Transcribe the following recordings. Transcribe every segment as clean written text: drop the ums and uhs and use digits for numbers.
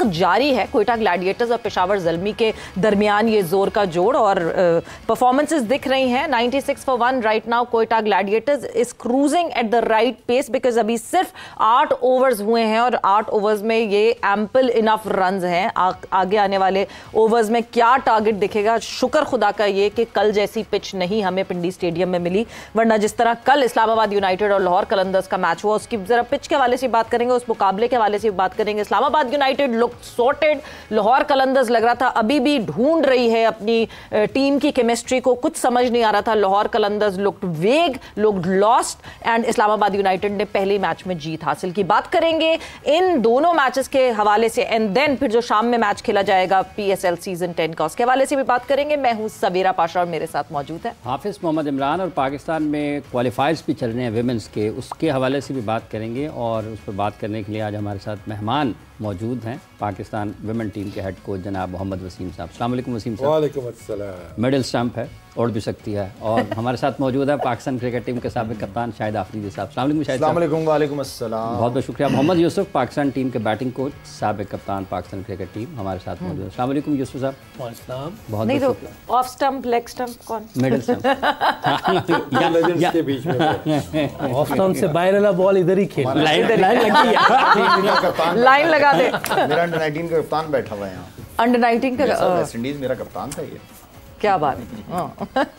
जारी है कोयटा ग्लैडिएटर्स और पेशावर ज़ल्मी के दरमियान ये जोर का जोड़, और परफॉर्मेंसेस दिख रही हैं। 96 for 1 right now Quetta Gladiators is cruising at the right pace, because अभी सिर्फ 8 ओवर्स हुए हैं और 8 ओवर्स में ये एम्पल इनफ रन्स हैं। आगे आने वाले ओवर्स में क्या टारगेट दिखेगा, शुक्र खुदा का ये कि कल जैसी पिच नहीं हमें पिंडी स्टेडियम में मिली, वरना जिस तरह कल इस्लामाबाद यूनाइटेड और लाहौर कलंदर्स का मैच हुआ उसकी जरा पिच के हवाले से बात करेंगे, उस मुकाबले के हवाले से बात करेंगे। Islamabad United look sorted, Lahore Qalandars लग रहा था अभी भी ढूंढ रही है अपनी टीम की केमिस्ट्री को, कुछ समझ नहीं आ रहा था। लाहौर कलंदर्स लुक्ड वेग, looked lost, and Islamabad United ने पहले मैच में जीत हासिल की। बात करेंगे इन दोनों मैचेस के हवाले से, एंड देन फिर जो शाम में मैच खेला जाएगा PSL सीजन 10 का, उसके हवाले से भी बात करेंगे। मैं हूं सवेरा पाशा और मेरे साथ मौजूद है हाफिज मोहम्मद इमरान, और पाकिस्तान में क्वालिफायर्स भी चल रहे हैं विमेंस के, उसके हवाले से भी बात करेंगे। और उस पर बात करने के लिए आज हमारे साथ मेहमान मौजूद हैं पाकिस्तान विमेन टीम के हेड कोच जनाब मोहम्मद वसीम साहब। अस्सलाम वालेकुम वसीम साहब। वालेकुम अस्सलाम। मिडिल स्टंप है, उड़ भी सकती है। और हमारे साथ मौजूद है पाकिस्तान क्रिकेट टीम के साबिक कप्तान शाहिद आफरीदी साहब। अस्सलाम वालेकुम शाहिद साहब। वालेकुम अस्सलाम। बहुत बहुत शुक्रिया। मोहम्मद यूसुफ पाकिस्तान टीम के बैटिंग कोच, साबिक कप्तान पाकिस्तान क्रिकेट टीम, हमारे साथ मौजूद है। अस्सलाम वालेकुम यूसुफ साहब। बहुत नहीं बहुत तो ऑफ स्टंप, लेग स्टंप, कौन मिडिल स्टंप के बीच में ऑफ स्टंप से बाहर वाला बॉल इधर ही खेल, लाइन लगी है। लाइन लगा दे। मेरा अंडर 19 का कप्तान बैठा हुआ है यहाँ। अंडर 19 का वेस्ट इंडीज मेरा कप्तान था ये। क्या बात है।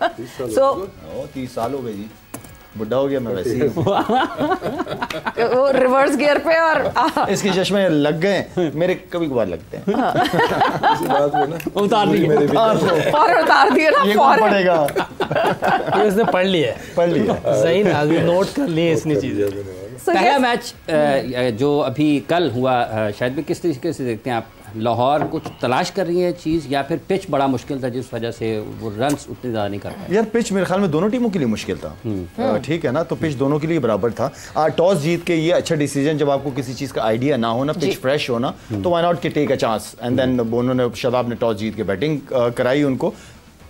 30 साल हो गए जी, बुढ़ा हो गया मैं वैसे ही। वो रिवर्स गियर पे, और इसके चश्मे लग गए, मेरे कभी कभार लगते हैं। इसी बात में ना उतार दिए, फौरन उतार दिए ना, ये कौन फौरन पड़ेगा? इसने पढ़ लिया सही ना, अभी नोट कर लिए इसने चीजें। पहला मैच जो अभी कल हुआ, शायद भी किस तरीके से देखते हैं आप? लाहौर कुछ तलाश कर रही है चीज़, या फिर पिच बड़ा मुश्किल था जिस वजह से वो रन्स उतने ज़्यादा नहीं कर पाए? यार पिच मेरे ख्याल में दोनों टीमों के लिए मुश्किल था, ठीक है ना, तो पिच दोनों के लिए बराबर था। टॉस जीत के ये अच्छा डिसीजन, जब आपको किसी चीज़ का आइडिया ना हो ना, पिच फ्रेश हो ना, तो व्हाई नॉट के take a chance, and then उन्होंने शादाब ने टॉस जीत के बैटिंग कराई उनको।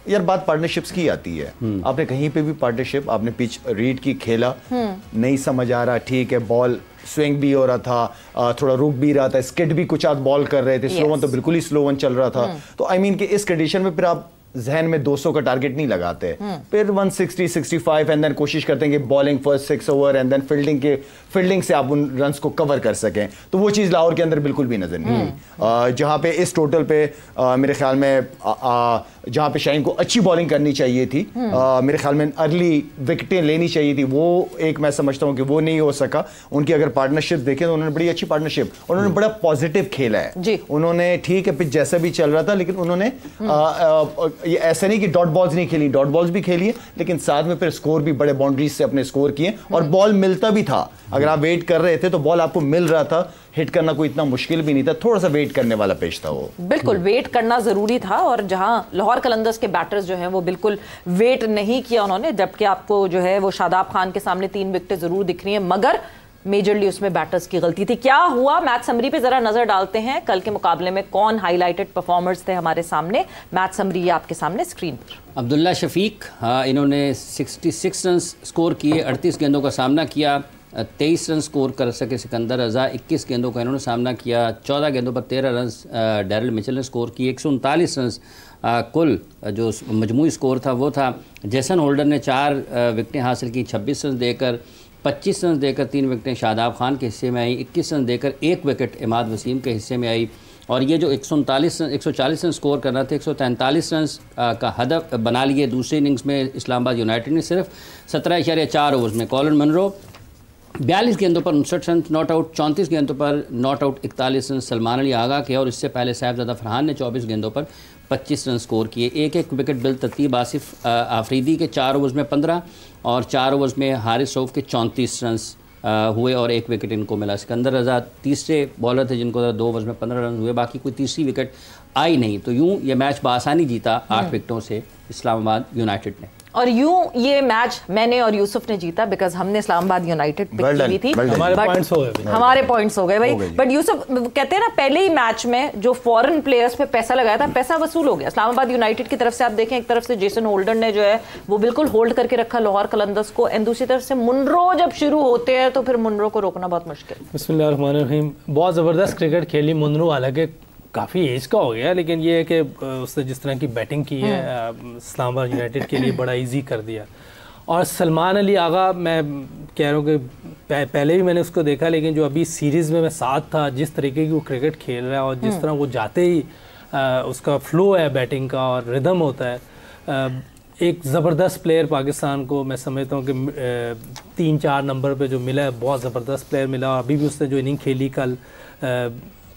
यार बात पार्टनरशिप्स की आती है, आपने कहीं पे भी पार्टनरशिप, आपने पिच रीड की, खेला, नहीं समझ आ रहा, ठीक है, बॉल स्विंग भी हो रहा था, थोड़ा रुक भी रहा था, स्किड भी कुछ आध बॉल कर रहे थे, स्लो वन तो बिल्कुल ही स्लो वन चल रहा था। तो आई मीन कि इस कंडीशन में फिर आप जहन में 200 का टारगेट नहीं लगाते, फिर 160 65 एंड देन कोशिश करते हैं कि bowling first 6 over and then fielding से आप उन रन्स को कवर कर सकें। तो वो चीज़ लाहौर के अंदर बिल्कुल भी नजर नहीं आई। जहाँ पे इस टोटल पे मेरे ख्याल में जहाँ पे शाहीन को अच्छी बॉलिंग करनी चाहिए थी, मेरे ख्याल में अर्ली विकेटें लेनी चाहिए थी, वो एक मैं समझता हूँ कि वो नहीं हो सका। उनकी अगर पार्टनरशिप देखें तो उन्होंने बड़ी अच्छी पार्टनरशिप, उन्होंने बड़ा पॉजिटिव खेला है। उन्होंने ठीक है पिच जैसा भी चल रहा था, लेकिन उन्होंने ये ऐसा नहीं कि डॉट बॉल्स नहीं खेली, डॉट बॉल्स भी खेली है, लेकिन साथ में फिर स्कोर भी बड़े बाउंड्रीज से अपने स्कोर किए, और बॉल मिलता भी था। अगर आप वेट कर रहे थे तो बॉल आपको मिल रहा था, हिट करना कोई इतना मुश्किल भी नहीं था, थोड़ा सा वेट करने वाला पेश था वो। बिल्कुल वेट करना जरूरी था, और जहां लाहौर कलंदर्स के बैटर्स जो हैं वो बिल्कुल वेट नहीं किया उन्होंने, जबकि आपको जो है वो शादाब खान के सामने 3 विकेटें जरूर दिख रही हैं, मगर मेजरली उसमें बैटर्स की गलती थी। क्या हुआ मैच समरी पे जरा नजर डालते हैं, कल के मुकाबले में कौन हाईलाइटेड परफॉर्मर्स थे हमारे सामने। मैच समरी आपके सामने स्क्रीन पर। अब्दुल्ला शफीक, इन्होंने 66 रन स्कोर किए, 38 गेंदों का सामना किया, 23 रन स्कोर कर सके सिकंदर रजा, 21 गेंदों का इन्होंने सामना किया, 14 गेंदों पर 13 रन डैरिल मिचेल ने स्कोर किए, 139 रन कुल जो मजमूई स्कोर था वो था। जैसन होल्डर ने 4 विकेटें हासिल की, 26 रन देकर, 25 रन देकर 3 विकेटें शादाब खान के हिस्से में आई, 21 रन देकर 1 विकेट इमाद वसीम के हिस्से में आई। और ये जो 140 रन स्कोर करना थे, 143 रन का हदफ बना लिए दूसरी इनिंग्स में इस्लामाबाद यूनाइटेड ने सिर्फ 17.4 ओवर्स में। कॉलिन मनरो 42 गेंदों पर 59 रन नॉट आउट, 34 गेंदों पर not out 41 run Salman Ali Agha के, और इससे पहले साहिबजादा फरहान ने 24 गेंदों पर 25 रन स्कोर किए। एक विकेट बिल तरतीब आसिफ आफरीदी के 4 ओवर्स में 15, और 4 ओवर्स में हारिस रऊफ के 34 रन हुए, और 1 विकेट इनको मिला। सिकंदर रजा तीसरे बॉलर थे जिनको 2 ओवर्स में 15 रन हुए, बाकी कोई तीसरी विकेट आई नहीं। तो यूँ ये मैच बासानी जीता 8 विकेटों से इस्लामाबाद यूनाइटेड ने। और यूं ये मैच मैंने और यूसुफ ने जीता बिकॉज हमने इस्लामाबाद यूनाइटेड पिक की हुई थी, हमारे पॉइंट्स हो गए, हमारे पॉइंट्स हो गए भाई। बट यूसुफ कहते हैं ना, पहले ही मैच में जो फॉरेन प्लेयर्स पे पैसा लगाया था, पैसा वसूल हो गया। इस्लामाबाद यूनाइटेड की तरफ से आप देखें, एक तरफ से जेसन होल्डर ने जो है वो बिल्कुल होल्ड करके रखा लाहौर कलंदर्स को, एंड दूसरी तरफ से मुनरो जब शुरू होते हैं तो फिर मुनरो को रोकना बहुत मुश्किल। बिस्मिल्लाहिर्रहमानिर्रहीम, बहुत ज़बरदस्त क्रिकेट खेली मुनरो, हालांकि काफ़ी एज का हो गया, लेकिन ये है कि उसने जिस तरह की बैटिंग की है इस्लामाबाद यूनाइटेड के लिए बड़ा इजी कर दिया। और सलमान अली आगा, मैं कह रहा हूँ कि पहले भी मैंने उसको देखा, लेकिन जो अभी सीरीज़ में मैं साथ था, जिस तरीके की वो क्रिकेट खेल रहा है और जिस तरह वो जाते ही उसका फ्लो है बैटिंग का और रिदम होता है, एक ज़बरदस्त प्लेयर पाकिस्तान को मैं समझता हूँ कि 3-4 नंबर पे जो मिला है, बहुत ज़बरदस्त प्लेयर मिला। और अभी भी उसने जो इनिंग खेली कल,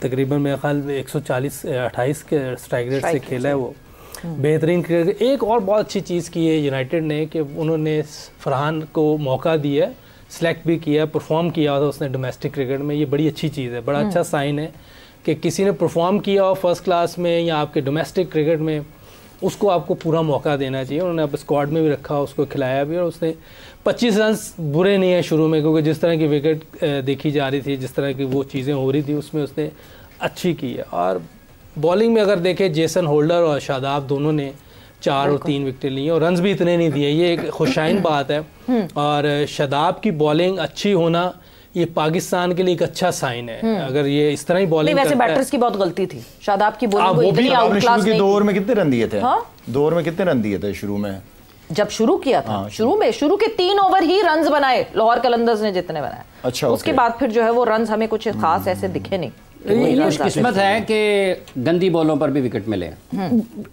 तकरीबन मेरे ख्याल 128 के स्ट्राइक रेट से खेला है वो, बेहतरीन क्रिकेट। एक और बहुत अच्छी चीज़ की है यूनाइटेड ने कि उन्होंने फरहान को मौका दिया है, सेलेक्ट भी किया, परफॉर्म किया था उसने डोमेस्टिक क्रिकेट में। ये बड़ी अच्छी चीज़ है, बड़ा अच्छा साइन है कि किसी ने परफॉर्म किया हो फर्स्ट क्लास में या आपके डोमेस्टिक क्रिकेट में, उसको आपको पूरा मौका देना चाहिए। उन्होंने अब स्क्वाड में भी रखा, उसको खिलाया भी, और उसने 25 रन बुरे नहीं है शुरू में, क्योंकि जिस तरह की विकेट देखी जा रही थी, जिस तरह की वो चीज़ें हो रही थी, उसमें उसने अच्छी की है। और बॉलिंग में अगर देखें, जेसन होल्डर और शादाब दोनों ने 4 और 3 विकेटें ली और रन्स भी इतने नहीं दिए, ये एक खुशाइन बात है। और शादाब की बॉलिंग अच्छी होना ये पाकिस्तान के लिए एक अच्छा साइन है। अगर ये इस तरह ही बॉलिंग, वैसे बैटर्स की बहुत गलती थी, शादाब की बॉलिंग को इतनी आउटक्लास नहीं। 2 ओवर में कितने रन दिए थे? 2 ओवर में कितने रन दिए थे शुरू में? जब शुरू किया था, शुरू के 3 ओवर ही रन्स बनाए लाहौर कलंदर्स ने जितने बनाए। अच्छा, उसके बाद फिर जो है वो रन्स हमें कुछ खास ऐसे दिखे नहीं। किस्मत है कि गंदी बॉलों पर भी विकेट मिले।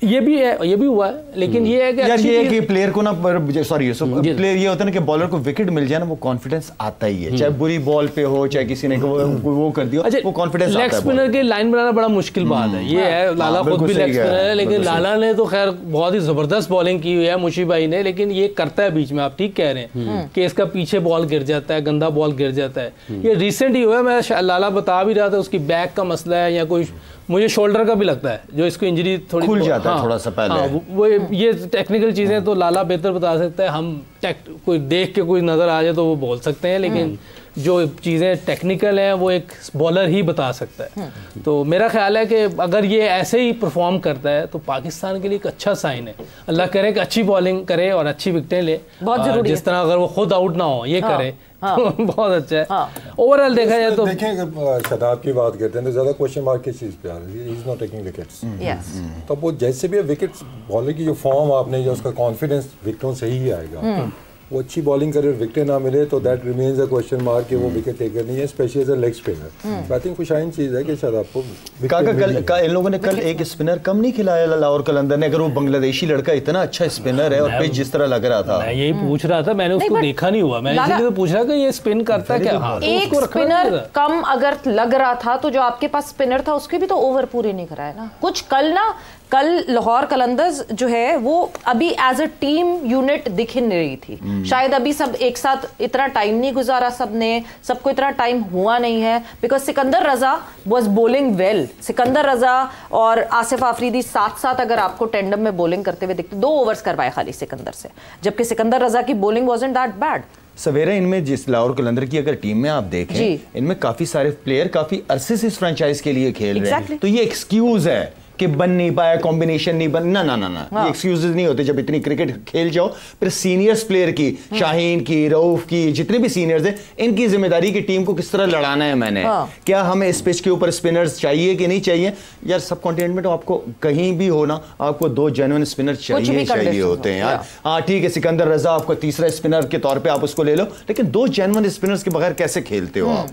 ये भी है, ये भी हुआ है, लेकिन ये है कि यार ये है कि प्लेयर को ना, सॉरी प्लेयर ये होता है ना कि बॉलर को विकेट मिल जाए ना, वो कॉन्फिडेंस आता ही है, चाहे बुरी बॉल पे हो, चाहे किसी ने वो कर दिया, वो कॉन्फिडेंस आता है। लेग स्पिनर की लाइन बनाना बड़ा मुश्किल बात है। ये है, लाला खुद भी लेग स्पिनर है, लेकिन लाला ने तो खैर बहुत ही जबरदस्त बॉलिंग की हुई है मुशी भाई ने, लेकिन ये करता है बीच में, आप ठीक कह रहे हैं कि इसका पीछे बॉल गिर जाता है, गंदा बॉल गिर जाता है। ये रिसेंट ही हुआ है, मैं लाला बता भी रहा था, उसकी बैक का मसला है या कोई, मुझे शोल्डर का भी लगता है, जो इसको इंजरी थोड़ी खुल जाता है थोड़ा सा पहले। वो ये टेक्निकल चीज़ें तो लाला बेहतर बता सकता है, हम कोई देख के कोई नज़र आ जाए तो वो बोल सकते हैं, लेकिन जो चीज़ें टेक्निकल हैं वो एक बॉलर ही बता सकता है। तो मेरा ख्याल है कि अगर ये ऐसे ही परफॉर्म करता है तो पाकिस्तान के लिए एक अच्छा साइन है। अल्लाह करे कि अच्छी बॉलिंग करे और अच्छी विकेटें ले, बहुत जरूरी है। जिस तरह अगर वो खुद आउट ना हो, ये करे तो बहुत अच्छा है। ओवरऑल देखा जाए तो देखें, अगर शादाब की बात करते हैं तो ज्यादा क्वेश्चन मार्क किस चीज पे आ रही है, he is not taking wickets. तो वो जैसे भी विकेट्स, बॉलर की जो फॉर्म आपने, जो उसका कॉन्फिडेंस विकेटों से ही आएगा। वो अच्छी बॉलिंग करे, विकेट ना मिले तो that remains a question mark कि वो विकेट टेकर नहीं है, specially as a leg spinner. I think खुशाइन चीज है कि शायद आपको इन लोगों ने कल एक स्पिनर कम नहीं खिलाया लाहौर कलंदर ने। अगर वो बांग्लादेशी लड़का इतना अच्छा स्पिनर है और पिच जिस तरह लग रहा था, मैं यही पूछ रहा था, मैंने उसको देखा नहीं हुआ, मैं इसलिए तो पूछ रहा कि ये स्पिन करता क्या। एक स्पिनर कम अगर लग रहा था तो जो आपके पास स्पिनर था उसके भी तो ओवर पूरे नहीं कराए ना कुछ। कल लाहौर कलंदर्स जो है वो अभी एज अ टीम यूनिट दिख ही नहीं रही थी। शायद अभी सब एक साथ इतना टाइम नहीं गुजारा, सबको इतना टाइम हुआ नहीं है, because Sikandar Raza was bowling well. Sikandar Raza और आसिफ आफरीदी साथ साथ अगर आपको टेंडम में बॉलिंग करते हुए दिखते, 2 ओवर्स करवाए खाली सिकंदर से, जबकि सिकंदर रजा की बॉलिंग वाजंट दैट बैड। सवेरा इनमें जिस लाहौर कलंदर की अगर टीम में आप देखें, इनमें काफी सारे प्लेयर काफी अरसे से इस फ्रेंचाइज के लिए खेल रहे हैं। तो ये एक्सक्यूज है कि बन नहीं पाया, कॉम्बिनेशन नहीं बन, ना ये एक्सक्यूजेस नहीं होते। जब इतनी क्रिकेट खेल जाओ, फिर सीनियर्स प्लेयर की, शाहीन की, रऊफ की, जितने भी सीनियर्स हैं, इनकी जिम्मेदारी की टीम को किस तरह लड़ाना है। मैंने क्या हमें इस पिच के ऊपर स्पिनर्स चाहिए कि नहीं चाहिए? यार सब कॉन्टिनेंट में तो आपको कहीं भी हो ना, आपको 2 जेन्युइन स्पिनर चाहिए होते हैं यार। हाँ ठीक है, सिकंदर रजा आपको तीसरा स्पिनर के तौर पर आप उसको ले लो, लेकिन 2 जेन्युइन स्पिनर्स के बगैर कैसे खेलते हो आप?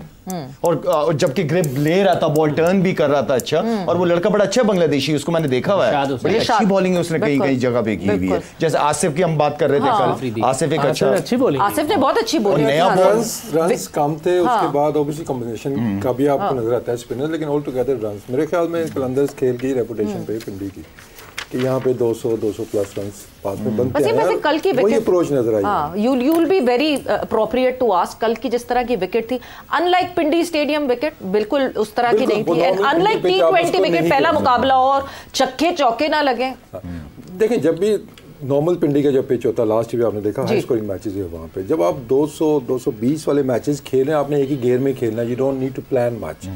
और जबकि ग्रिप ले रहा था, बॉल टर्न भी कर रहा था अच्छा, और वो लड़का बड़ा अच्छा बांग्लादेशी, उसको मैंने देखा हुआ है, बड़ी अच्छी बॉलिंग उसने कई जगह पे की हुई है। जैसे आसिफ की हम बात कर रहे थे कल, आसिफ एक अच्छी बॉलिंग, आसिफ ने बहुत अच्छी बॉलिंग, नया रन्स कम थे, उसके बाद ऑब्वियसली कॉम्बिनेशन का भी आपको नजर आता है स्पिनर, लेकिन ऑल टुगेदर रन्स मेरे ख्याल में कलंदर्स खेल की रेपुटेशन पे पिंडी की कि यहाँ पे 200 प्लस रन्स पास में बनते हैं। वैसे कल की विकेट अप्रोच नजर आई। You will be very appropriate to ask, कल की जिस तरह की विकेट थी, अनलाइक पिंडी स्टेडियम विकेट, बिल्कुल उस तरह की नहीं थी। एंड अनलाइक T20 विकेट, पहला मुकाबला और छक्के चौके ना लगे। देखें, जब भी नॉर्मल पिंडी का जब पिच होता है, लास्ट भी आपने देखा हाई स्कोरिंग मैचेस है वहाँ पे, जब आप 200-220 वाले मैचेस खेल रहे हैं, आपने एक ही गेयर में खेलना, you don't need to plan match.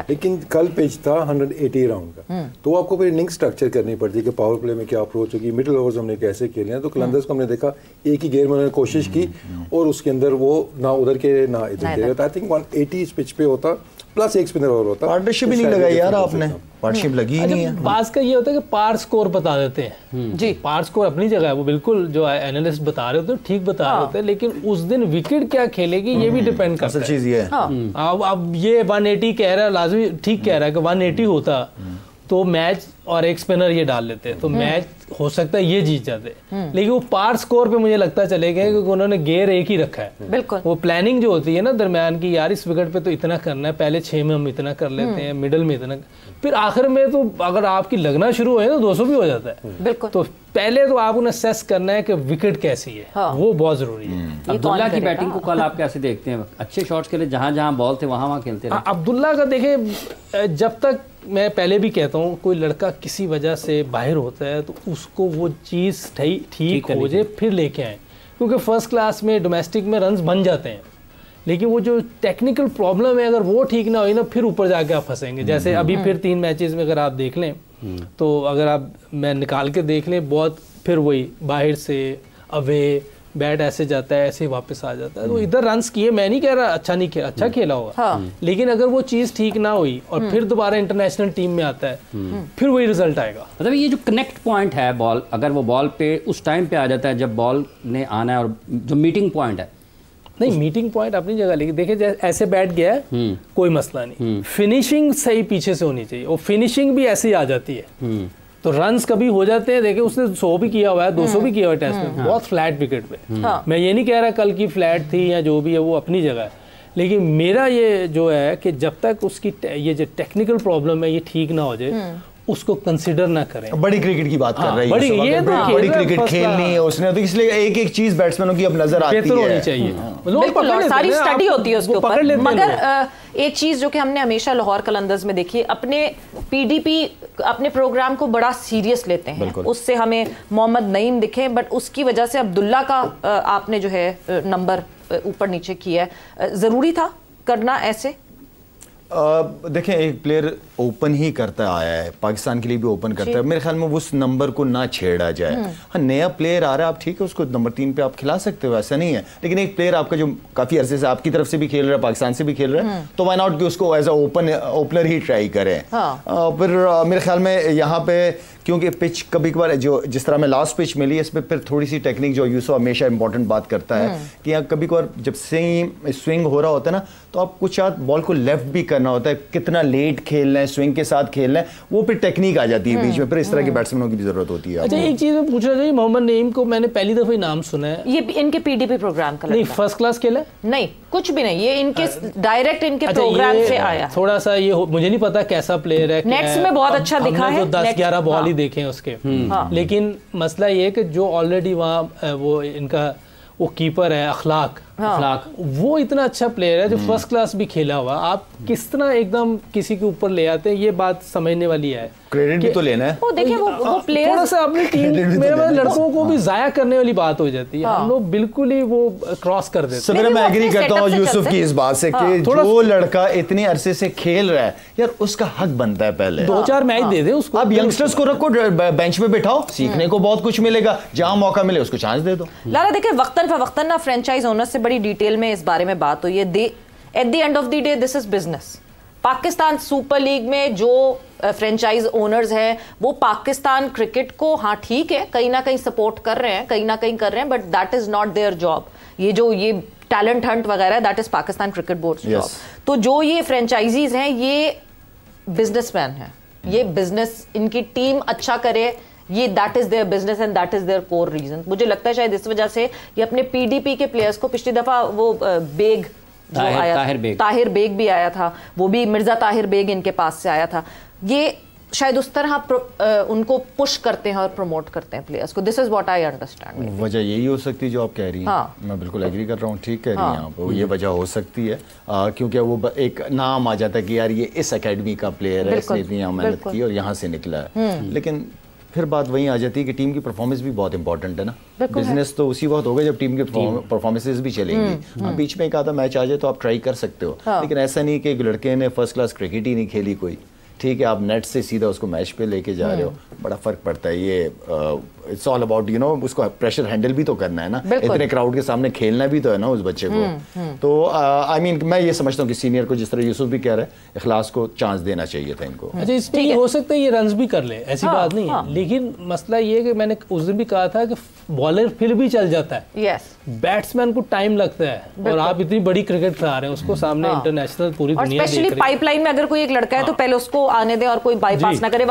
लेकिन कल पिच था 180 राउंड का, तो आपको फिर इनिंग स्ट्रक्चर करनी पड़ती है कि पावर प्ले में क्या अप्रोच होगी, मिडिल ओवर्स हमने कैसे खेलने हैं। तो कलंदर्स को हमने देखा एक ही गेयर में उन्होंने कोशिश की और उसके अंदर वो ना उधर के ना इधर के। आई थिंक 180 इस पिच पे होता प्लस एक स्पिनर और होता। पार्टनरशिप ही नहीं लगाई यार आपने, पार्टनरशिप लगी ही नहीं है। बात का ये होता है कि पार स्कोर बता देते हैं जी, पार स्कोर अपनी जगह है, वो बिल्कुल जो एनालिस्ट बता रहे होते हैं ठीक बता रहे होते हैं, लेकिन उस दिन विकेट क्या खेलेगी ये भी डिपेंड करता है। चीज ये है अब ये 180 कह रहा है, लाजमी ठीक कह रहा है कि 180 होता तो मैच और एक स्पिनर ये डाल लेते, तो मैच हो सकता है ये जीत जाते, लेकिन वो पार स्कोर पे मुझे लगता चले गए क्योंकि उन्होंने गेयर एक ही रखा है। बिल्कुल वो प्लानिंग जो होती है ना दरमियान की, यार इस विकेट पे तो इतना करना है, पहले 6 में हम इतना कर लेते हैं, मिडल में इतना, फिर आखिर में तो अगर आपकी लगना शुरू हो तो 200 भी हो जाता है। बिल्कुल, तो पहले तो आपको असेस करना है कि विकेट कैसी है। हाँ। वो बहुत जरूरी है। अब्दुल्ला की बैटिंग को कल आप कैसे देखते हैं? अच्छे शॉट्स के लिए जहां जहां बॉल थे वहां खेलते रहे। अब्दुल्ला का देखे, जब तक मैं पहले भी कहता हूँ कोई लड़का किसी वजह से बाहर होता है तो उसको वो चीज़ ठीक हो जाए फिर लेके आए, क्योंकि फर्स्ट क्लास में डोमेस्टिक में रन्स बन जाते हैं, लेकिन वो जो टेक्निकल प्रॉब्लम है अगर वो ठीक ना हुई ना फिर ऊपर जाके आप फंसेंगे। जैसे अभी फिर 3 मैचेस में अगर आप देख लें तो अगर आप मैं निकाल के देख लें, बहुत फिर वही बाहर से अवे बैट ऐसे जाता है ऐसे वापस आ जाता है, तो इधर रन्स किए, मैं नहीं कह रहा अच्छा नहीं खेला, अच्छा खेला होगा। हाँ। लेकिन अगर वो चीज़ ठीक ना हुई और फिर दोबारा इंटरनेशनल टीम में आता है फिर वही रिजल्ट आएगा। मतलब ये जो कनेक्ट पॉइंट है बॉल, अगर वो बॉल पे उस टाइम पे आ जाता है जब बॉल ने आना है, और जो मीटिंग पॉइंट है, नहीं मीटिंग पॉइंट अपनी जगह, लेकिन देखिए ऐसे बैठ गया है कोई मसला नहीं, फिनिशिंग सही पीछे से होनी चाहिए, और फिनिशिंग भी ऐसे ही आ जाती है तो रन्स कभी हो जाते हैं। देखिए उसने 100 भी किया हुआ है, 200 भी किया हुआ है टेस्ट में, बहुत फ्लैट विकेट पे। मैं ये नहीं कह रहा कल की फ्लैट थी या जो भी है वो अपनी जगह है, लेकिन मेरा ये जो है कि जब तक उसकी ये जो टेक्निकल प्रॉब्लम है ये ठीक ना हो जाए उसको कंसिडर ना करें। बड़ी क्रिकेट की बात कर रही है, बड़ी क्रिकेट खेलनी है उसने, तो इसलिए एक एक चीज बैट्समैनों की अब नजर आती है, होनी चाहिए। बिल्कुल, सारी स्टडी होती है उसके ऊपर। मगर एक चीज जो कि हमने हमेशा लाहौर कलंदर्स में देखी, अपने पीडीपी अपने प्रोग्राम को बड़ा सीरियस लेते हैं, उससे हमें मोहम्मद नईम दिखे, बट उसकी वजह से अब्दुल्ला का आपने जो है नंबर ऊपर नीचे किया है, जरूरी था करना ऐसे? देखें एक प्लेयर ओपन ही करता आया है, पाकिस्तान के लिए भी ओपन करता है, मेरे ख्याल में उस नंबर को ना छेड़ा जाए। हाँ नया प्लेयर आ रहा है, आप ठीक है उसको नंबर 3 पे आप खिला सकते हो, ऐसा नहीं है, लेकिन एक प्लेयर आपका जो काफी अरसे से आपकी तरफ से भी खेल रहा है, पाकिस्तान से भी खेल रहा है, तो व्हाई नॉट कि उसको एज अ ओपनर ही ट्राई करें। फिर मेरे ख्याल में यहाँ पे क्योंकि पिच कभी कभार जो जिस तरह में लास्ट पिच मिली इस पर फिर थोड़ी सी टेक्निक जो यूसुफ हमेशा इंपॉर्टेंट बात करता है कि यहाँ कभी कभार जब स्विंग हो रहा होता है ना तो आप कुछ याद बॉल को लेफ्ट भी करना होता है, कितना लेट खेलना है, स्विंग के साथ खेलना है, वो फिर टेक्निक आ जाती है बीच में, फिर इस तरह के बैट्समैनों की भी जरूरत होती है। अच्छा एक चीज मैं पूछना चाहिए, मोहम्मद नईम को मैंने पहली दफा नाम सुना है, ये इनके पीडीपी प्रोग्राम का नहीं फर्स्ट क्लास खेला नहीं, कुछ भी नहीं, ये इनके डायरेक्ट इनके प्रोग्राम से आया। थोड़ा सा ये मुझे नहीं पता कैसा प्लेयर है, नेट्स में बहुत अच्छा दिखा है, 10-11 बॉल ही देखे उसके, लेकिन मसला ये कि जो ऑलरेडी वहाँ वो इनका वो कीपर है अखलाक, वो इतना अच्छा प्लेयर है जो फर्स्ट क्लास भी खेला हुआ, आप किस तरह एकदम किसी के ऊपर ले आते हैं, ये बात समझने वाली है। क्रेडिट भी तो लेना है। वो देखिए वो प्लेयर थोड़ा सा अपनी टीम मेरे मतलब लड़कों को भी जाया करने वाली बात हो जाती है, हम लोग बिल्कुल ही वो क्रॉस कर देते हैं। मैं एग्री करता हूँ यूसुफ की इस बात से कि जो लड़का इतने अरसे से खेल रहा है यार उसका हक बनता है पहले 2-4 मैच दे दे उसको, अब यंगस्टर्स को रखो बेंच पे बिठाओ, सीखने को बहुत कुछ मिलेगा, जहां मौका मिले उसको चांस दे दो। लारा देखिए वक्तन फवक्तन ना फ्रेंचाइज ओनर से बड़ी डिटेल में इस बारे में बात हुई है, at the end of the day this is business. Pakistan super league में जो फ्रेंचाइज ओनर्स हैं वो पाकिस्तान क्रिकेट को हाँ ठीक है कहीं ना कहीं सपोर्ट कर रहे हैं, कहीं ना कहीं कर रहे हैं, but that is not their job. ये जो ये टैलेंट हंट वगैरह that is Pakistan cricket board job. तो जो ये फ्रेंचाइजीज हैं ये बिजनेसमैन हैं, ये बिजनेस इनकी टीम अच्छा करे, ये that is their business and that is their core reason. मुझे लगता है शायद इस वजह से ये अपने पीडीपी के प्लेयर्स को, पिछली दफा वो बेग जो आया ताहिर बेग भी आया था, वो भी मिर्जा ताहिर बेग इनके पास से आया था, ये शायद उस तरह उनको पुश करते हैं और प्रमोट करते हैं प्लेयर्स को। This is what I understand. वजह यही हो सकती है जो आप कह रही हैं, मैं बिल्कुल एग्री कर रहा हूँ, ठीक कह रही हैं आप, ये वजह हो सकती है क्योंकि वो एक नाम आ जाता है कि यार ये इस एकेडमी का प्लेयर है, इसने इतनी मेहनत की और यहाँ से निकला है, लेकिन फिर बात वहीं आ जाती है कि टीम की परफॉर्मेंस भी बहुत इंपॉर्टेंट है ना। बिजनेस तो उसी वक्त होगा जब टीम की परफॉर्मेंसेस भी चलेंगी। बीच में एक आधा मैच आ जाए तो आप ट्राई कर सकते हो, लेकिन ऐसा नहीं कि एक लड़के ने फर्स्ट क्लास क्रिकेट ही नहीं खेली कोई, ठीक है आप नेट से सीधा उसको मैच पे लेके जा रहे हो, बड़ा फ़र्क पड़ता है। ये it's all about you know उसको प्रेशर हैंडल भी तो करना है ना, इतने क्राउड के सामने खेलना भी तो है ना उस बच्चे को। तो आई मीन मैं ये समझता हूँ कि सीनियर को, जिस तरह यूसुफ भी कह रहे हैं, इखलास को चांस देना चाहिए था इनको। अच्छा, इसमें ये हो सकता है ये रन्स भी कर ले, ऐसी बात नहीं है, लेकिन मसला ये है कि मैंने उस दिन भी कहा था कि बॉलर फिर भी चल जाता है, बैट्समैन को टाइम लगता है, और आप इतनी बड़ी क्रिकेट खिला रहे हैं उसको सामने इंटरनेशनल पूरी दुनिया देख रही है। स्पेशली पाइपलाइन में अगर कोई एक लड़का है तो पहले उसको आने दें और कोई बाईपास ना करे।